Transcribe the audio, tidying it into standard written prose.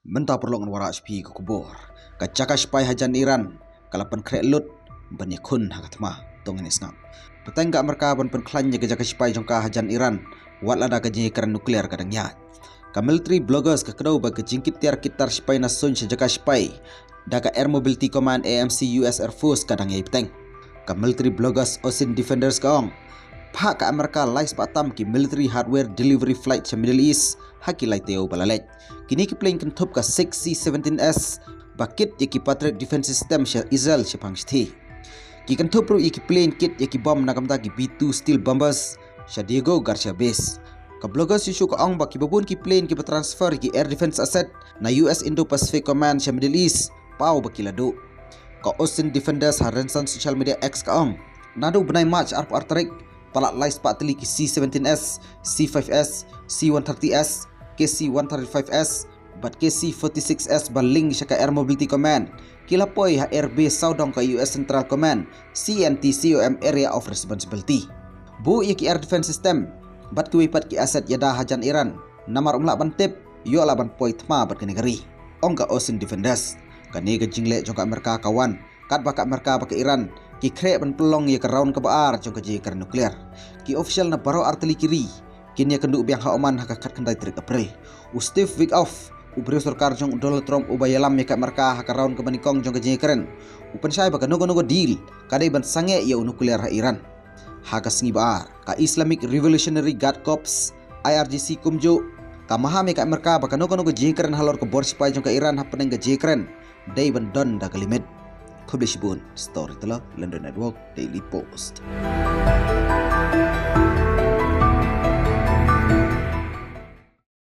Mentah perlu warak HP ke kubur. Kacaka spai hajan Iran. Kalapan krek lut. Bani kun hakatma. Tongan isngap. Petengga mereka ban penklannya kejaka spai jongka hajan Iran. Watlah dah kejengikan nuklear kadang nyat. Ka military bloggers ke kedau bagi jingkit tiar kitar spai nasun sejaka spai. Daga Air Mobility Command AMC US Air Force kadang yai peteng. Ka military bloggers Ocean Defenders kaong. Pak ka Amerika lai sepatam ki military hardware delivery flight sa Middle East haki lai teo balalek. Kini ki plane kentup ka 6C-17S bakit yaki Patriot Defense System sa Israel sa pangshti. Ki kentup ru yaki plane kit yaki bom nakamta ki B-2 steel bombers sa Diego Garcia Base. Ka bloggers isu ka ong baki babun ki plane ki transfer ki air defense asset na US Indo-Pacific Command sa Middle East pau baki lado. Ka Ocean Defenders harensan social media X ka ong nado benai match arp artarik palak lai sepatili ki C-17S, C-5S, C-130S, KC-135S, bat KC-46S baling siya ka Air Mobility Command. Kilapoy ha Air Base Saudong ka US Central Command, CNTCOM Area of Responsibility. Bu iya ki Air Defense System, bat kiwipat ki aset yada hajan Iran. Namar umlak bantip, yo alaban poi tma bat kenegari. Ong ka Ocean Defenders, kanega jingle jong ka Amerika kawan, kat baka Amerika baka Iran. Ki krek ban pelong ya keraun ke baar jong ke jikar nuklear. Ki official na baro artili kiri. Kini kenduk biang haoman hakakat kendai 3 April. Steve Witkoff ubri sarkar jong Donald Trump ubayalam ya mereka hakaraun ke banikong jong ke jikaren. Upan syai baka nogo deal kadai ban sange ya nuklear ha Iran. Hakas ngi baar ka Islamic Revolutionary Guard Corps IRGC kumjo ka maham ya mereka baka nogo jikaren halor ke bor sipai jong ke Iran ha peneng ke jikaren. Dai ban don da kalimit. Publish Bun, Storyteller, London Network, Daily Post.